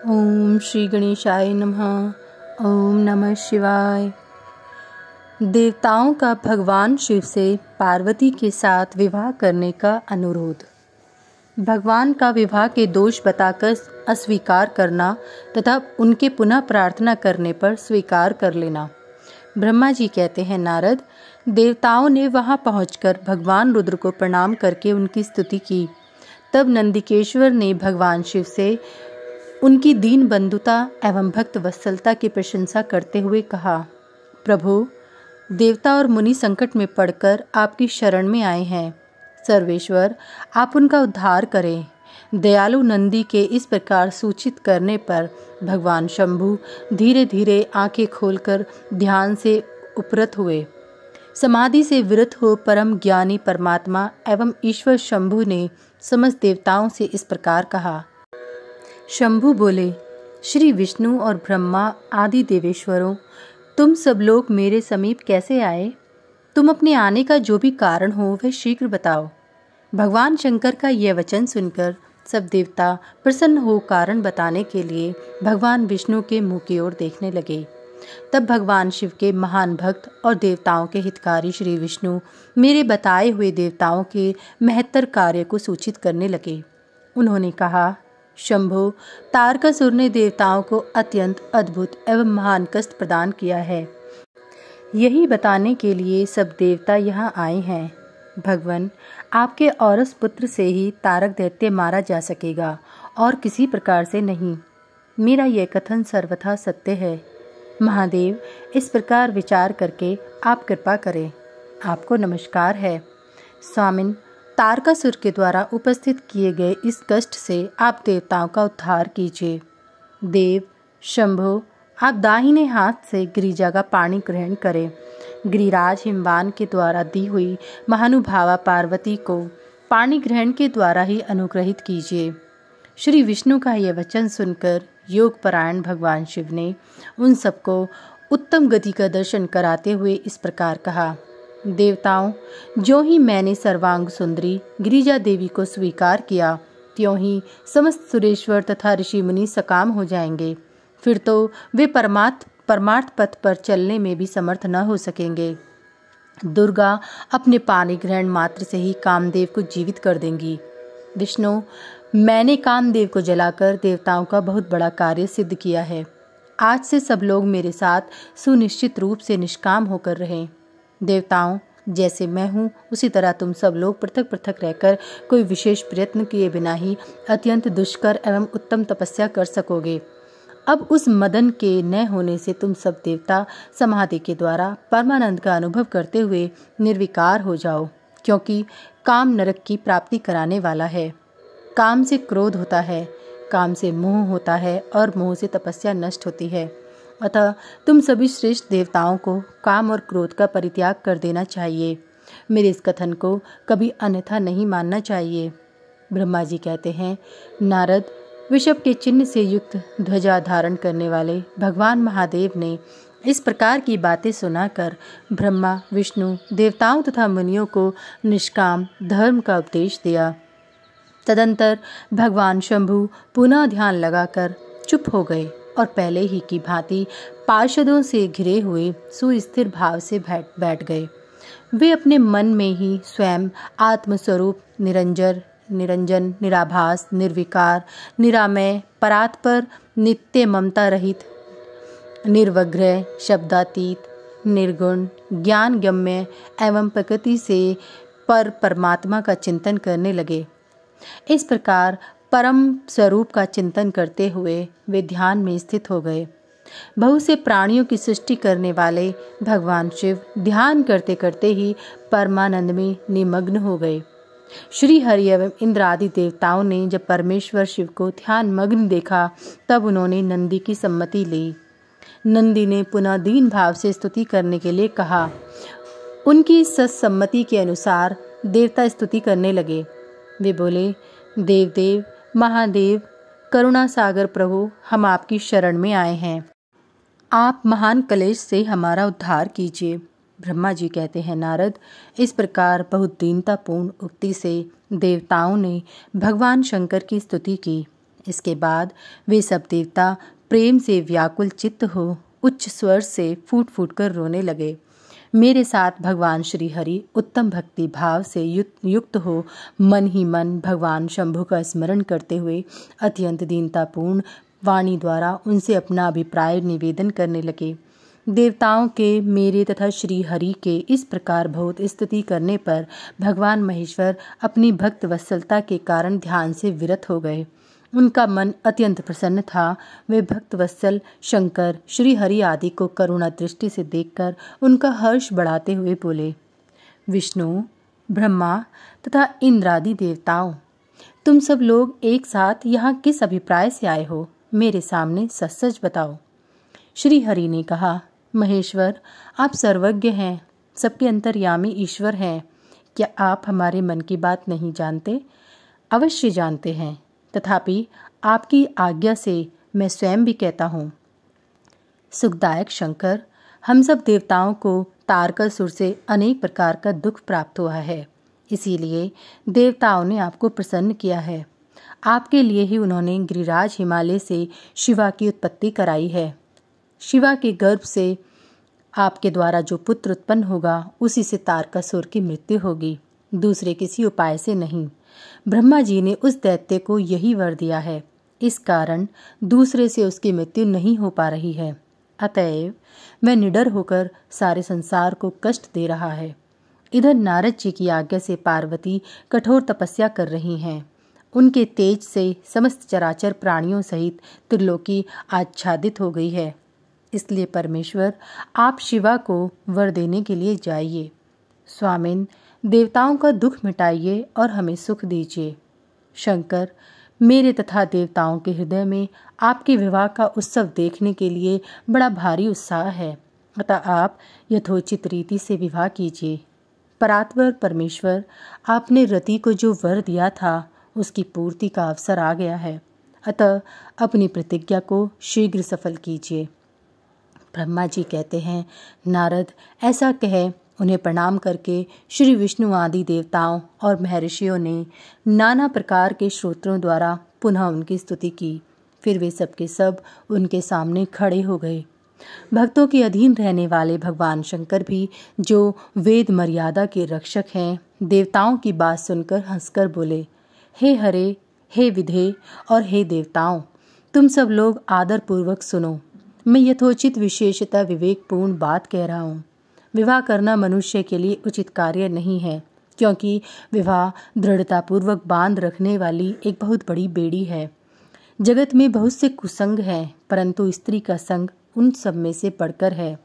ओम श्री गणेशाय नमः। ओम नमः शिवाय। देवताओं का भगवान शिव से पार्वती के साथ विवाह करने का अनुरोध। भगवान का विवाह के दोष बताकर अस्वीकार करना तथा उनके पुनः प्रार्थना करने पर स्वीकार कर लेना। ब्रह्मा जी कहते हैं, नारद, देवताओं ने वहां पहुंचकर भगवान रुद्र को प्रणाम करके उनकी स्तुति की। तब नंदिकेश्वर ने भगवान शिव से उनकी दीन बंधुता एवं भक्त वत्सलता की प्रशंसा करते हुए कहा, प्रभु, देवता और मुनि संकट में पड़कर आपकी शरण में आए हैं। सर्वेश्वर, आप उनका उद्धार करें। दयालु नंदी के इस प्रकार सूचित करने पर भगवान शंभु धीरे धीरे आंखें खोलकर ध्यान से उपरत हुए। समाधि से विरत हो परम ज्ञानी परमात्मा एवं ईश्वर शंभु ने समस्त देवताओं से इस प्रकार कहा। शंभु बोले, श्री विष्णु और ब्रह्मा आदि देवेश्वरों, तुम सब लोग मेरे समीप कैसे आए? तुम अपने आने का जो भी कारण हो वह शीघ्र बताओ। भगवान शंकर का यह वचन सुनकर सब देवता प्रसन्न हो कारण बताने के लिए भगवान विष्णु के मुंह की ओर देखने लगे। तब भगवान शिव के महान भक्त और देवताओं के हितकारी श्री विष्णु मेरे बताए हुए देवताओं के महत्तर कार्य को सूचित करने लगे। उन्होंने कहा, शंभो, तारकासुर ने देवताओं को अत्यंत अद्भुत एवं महान कष्ट प्रदान किया है। यही बताने के लिए सब देवता यहाँ आए हैं। भगवान, आपके औरस पुत्र से ही तारक दैत्य मारा जा सकेगा और किसी प्रकार से नहीं। मेरा यह कथन सर्वथा सत्य है। महादेव, इस प्रकार विचार करके आप कृपा करें। आपको नमस्कार है। स्वामिन, तारकासुर के द्वारा उपस्थित किए गए इस कष्ट से आप देवताओं का उद्धार कीजिए। देव शंभो, आप दाहिने हाथ से गिरिजा का पानी ग्रहण करें। गिरिराज हिमवान के द्वारा दी हुई महानुभावा पार्वती को पानी ग्रहण के द्वारा ही अनुग्रहित कीजिए। श्री विष्णु का यह वचन सुनकर योगपरायण भगवान शिव ने उन सबको उत्तम गति का दर्शन कराते हुए इस प्रकार कहा, देवताओं, जो ही मैंने सर्वांग सुंदरी गिरिजा देवी को स्वीकार किया, त्यों ही समस्त सुरेश्वर तथा ऋषि मुनि सकाम हो जाएंगे। फिर तो वे परमार्थ पथ पर चलने में भी समर्थ न हो सकेंगे। दुर्गा अपने पानी ग्रहण मात्र से ही कामदेव को जीवित कर देंगी। विष्णु, मैंने कामदेव को जलाकर देवताओं का बहुत बड़ा कार्य सिद्ध किया है। आज से सब लोग मेरे साथ सुनिश्चित रूप से निष्काम होकर रहें। देवताओं, जैसे मैं हूँ उसी तरह तुम सब लोग पृथक पृथक रहकर कोई विशेष प्रयत्न किए बिना ही अत्यंत दुष्कर एवं उत्तम तपस्या कर सकोगे। अब उस मदन के न होने से तुम सब देवता समाधि के द्वारा परमानंद का अनुभव करते हुए निर्विकार हो जाओ, क्योंकि काम नरक की प्राप्ति कराने वाला है। काम से क्रोध होता है, काम से मोह होता है और मोह से तपस्या नष्ट होती है। अतः तुम सभी श्रेष्ठ देवताओं को काम और क्रोध का परित्याग कर देना चाहिए। मेरे इस कथन को कभी अन्यथा नहीं मानना चाहिए। ब्रह्मा जी कहते हैं, नारद, वृषभ के चिन्ह से युक्त ध्वजा धारण करने वाले भगवान महादेव ने इस प्रकार की बातें सुनाकर ब्रह्मा विष्णु देवताओं तथा मुनियों को निष्काम धर्म का उपदेश दिया। तदंतर भगवान शंभु पुनः ध्यान लगाकर चुप हो गए और पहले ही की भांति पार्षदों से घिरे हुए सुस्थिर भाव से बैठ गए। वे अपने मन में ही स्वयं आत्मस्वरूप निरंजन, निराभास, निर्विकार, निरामय, परात्पर, नित्य ममता रहित, निर्वग्रह, शब्दातीत, निर्गुण, ज्ञान गम्य एवं प्रकृति से परमात्मा का चिंतन करने लगे। इस प्रकार परम स्वरूप का चिंतन करते हुए वे ध्यान में स्थित हो गए। बहुत से प्राणियों की सृष्टि करने वाले भगवान शिव ध्यान करते करते ही परमानंद में निमग्न हो गए। श्री हरि एवं इंद्र आदि देवताओं ने जब परमेश्वर शिव को ध्यान मग्न देखा, तब उन्होंने नंदी की सम्मति ली। नंदी ने पुनः दीन भाव से स्तुति करने के लिए कहा। उनकी सत्सम्मति के अनुसार देवता स्तुति करने लगे। वे बोले, देवदेव महादेव, करुणा सागर प्रभु, हम आपकी शरण में आए हैं। आप महान कलेश से हमारा उद्धार कीजिए। ब्रह्मा जी कहते हैं, नारद, इस प्रकार बहुत दीनतापूर्ण उक्ति से देवताओं ने भगवान शंकर की स्तुति की इसके बाद वे सब देवता प्रेम से व्याकुल चित्त हो उच्च स्वर से फूट फूट कर रोने लगे। मेरे साथ भगवान श्री हरि उत्तम भक्ति भाव से युक्त हो मन ही मन भगवान शंभु का स्मरण करते हुए अत्यंत दीनतापूर्ण वाणी द्वारा उनसे अपना अभिप्राय निवेदन करने लगे। देवताओं के मेरे तथा श्री हरि के इस प्रकार बहुत स्तुति करने पर भगवान महेश्वर अपनी भक्त वत्सलता के कारण ध्यान से विरत हो गए। उनका मन अत्यंत प्रसन्न था। वे भक्त वत्सल शंकर श्री हरि आदि को करुणा दृष्टि से देखकर उनका हर्ष बढ़ाते हुए बोले, विष्णु, ब्रह्मा तथा इंद्रादि देवताओं, तुम सब लोग एक साथ यहाँ किस अभिप्राय से आए हो? मेरे सामने सच सच बताओ। श्री हरि ने कहा, महेश्वर, आप सर्वज्ञ हैं, सबके अंतर्यामी ईश्वर हैं। क्या आप हमारे मन की बात नहीं जानते? अवश्य जानते हैं, तथापि आपकी आज्ञा से मैं स्वयं भी कहता हूँ। सुखदायक शंकर, हम सब देवताओं को तारकासुर से अनेक प्रकार का दुख प्राप्त हुआ है, इसीलिए देवताओं ने आपको प्रसन्न किया है। आपके लिए ही उन्होंने गिरिराज हिमालय से शिवा की उत्पत्ति कराई है। शिवा के गर्भ से आपके द्वारा जो पुत्र उत्पन्न होगा उसी से तारकासुर की मृत्यु होगी, दूसरे किसी उपाय से नहीं। ब्रह्मा जी ने उस दैत्य को यही वर दिया है, इस कारण दूसरे से उसकी मृत्यु नहीं हो पा रही है। अतएव वह निडर होकर सारे संसार को कष्ट दे रहा है। इधर नारद जी की आज्ञा से पार्वती कठोर तपस्या कर रही हैं। उनके तेज से समस्त चराचर प्राणियों सहित त्रिलोकी आच्छादित हो गई है। इसलिए परमेश्वर, आप शिवा को वर देने के लिए जाइए। स्वामिन, देवताओं का दुख मिटाइए और हमें सुख दीजिए। शंकर, मेरे तथा देवताओं के हृदय में आपके विवाह का उत्सव देखने के लिए बड़ा भारी उत्साह है, अतः आप यथोचित रीति से विवाह कीजिए। परात्पर परमेश्वर, आपने रति को जो वर दिया था उसकी पूर्ति का अवसर आ गया है, अतः अपनी प्रतिज्ञा को शीघ्र सफल कीजिए। ब्रह्मा जी कहते हैं, नारद, ऐसा कह उन्हें प्रणाम करके श्री विष्णु आदि देवताओं और महर्षियों ने नाना प्रकार के श्रोत्रों द्वारा पुनः उनकी स्तुति की। फिर वे सबके सब उनके सामने खड़े हो गए। भक्तों के अधीन रहने वाले भगवान शंकर भी, जो वेद मर्यादा के रक्षक हैं, देवताओं की बात सुनकर हंसकर बोले, हे हरे, हे विधे और हे देवताओं, तुम सब लोग आदर पूर्वक सुनो। मैं यथोचित विशेषतः विवेकपूर्ण बात कह रहा हूँ। विवाह करना मनुष्य के लिए उचित कार्य नहीं है, क्योंकि विवाह दृढ़तापूर्वक बांध रखने वाली एक बहुत बड़ी बेड़ी है। जगत में बहुत से कुसंग हैं, परंतु स्त्री का संग उन सब में से बढ़कर है।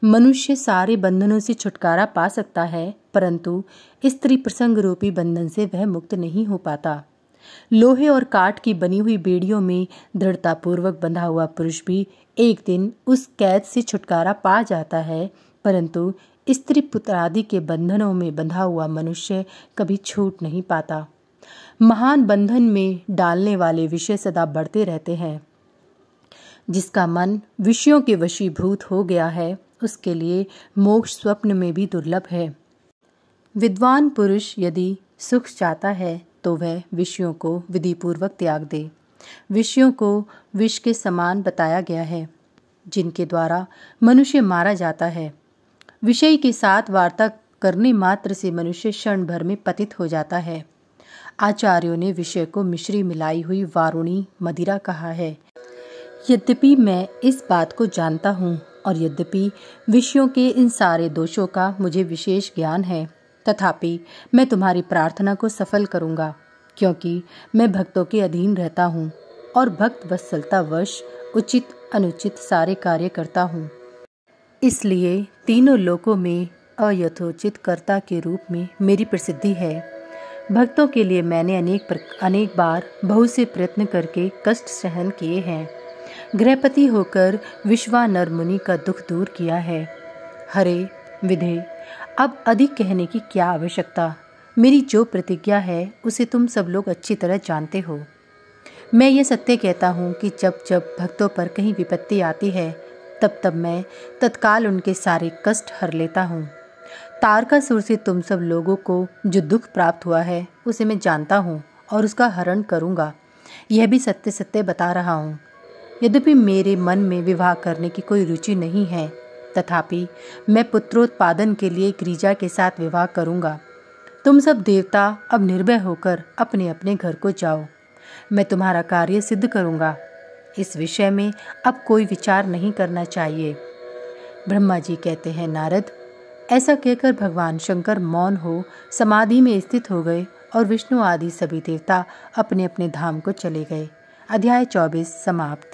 मनुष्य सारे बंधनों से छुटकारा पा सकता है, परंतु स्त्री प्रसंग रूपी बंधन से वह मुक्त नहीं हो पाता। लोहे और काठ की बनी हुई बेड़ियों में दृढ़तापूर्वक बंधा हुआ पुरुष भी एक दिन उस कैद से छुटकारा पा जाता है, परंतु स्त्री पुत्र आदि के बंधनों में बंधा हुआ मनुष्य कभी छूट नहीं पाता। महान बंधन में डालने वाले विषय सदा बढ़ते रहते हैं। जिसका मन विषयों के वशीभूत हो गया है, उसके लिए मोक्ष स्वप्न में भी दुर्लभ है। विद्वान पुरुष यदि सुख चाहता है तो वह विषयों को विधिपूर्वक त्याग दे। विषयों को विष के समान बताया गया है, जिनके द्वारा मनुष्य मारा जाता है। विषय के साथ वार्ता करने मात्र से मनुष्य क्षण भर में पतित हो जाता है। आचार्यों ने विषय को मिश्री मिलाई हुई वारुणी मदिरा कहा है। यद्यपि मैं इस बात को जानता हूँ और यद्यपि विषयों के इन सारे दोषों का मुझे विशेष ज्ञान है, तथापि मैं तुम्हारी प्रार्थना को सफल करूँगा, क्योंकि मैं भक्तों के अधीन रहता हूँ और भक्त वत्सलतावश उचित अनुचित सारे कार्य करता हूँ। इसलिए तीनों लोकों में अयथोचित कर्ता के रूप में मेरी प्रसिद्धि है। भक्तों के लिए मैंने अनेक बार बहुत से प्रयत्न करके कष्ट सहन किए हैं। गृहपति होकर विश्वानर मुनि का दुख दूर किया है। हरे विधे, अब अधिक कहने की क्या आवश्यकता। मेरी जो प्रतिज्ञा है उसे तुम सब लोग अच्छी तरह जानते हो। मैं ये सत्य कहता हूँ कि जब जब भक्तों पर कहीं विपत्ति आती है, तब तब मैं तत्काल उनके सारे कष्ट हर लेता हूँ। तारकासुर से तुम सब लोगों को जो दुख प्राप्त हुआ है उसे मैं जानता हूँ और उसका हरण करूँगा। यह भी सत्य सत्य बता रहा हूँ। यद्यपि मेरे मन में विवाह करने की कोई रुचि नहीं है, तथापि मैं पुत्रोत्पादन के लिए गिरिजा के साथ विवाह करूँगा। तुम सब देवता अब निर्भय होकर अपने अपने घर को जाओ। मैं तुम्हारा कार्य सिद्ध करूँगा। इस विषय में अब कोई विचार नहीं करना चाहिए। ब्रह्मा जी कहते हैं, नारद, ऐसा कहकर भगवान शंकर मौन हो समाधि में स्थित हो गए और विष्णु आदि सभी देवता अपने अपने धाम को चले गए। अध्याय 24 समाप्त।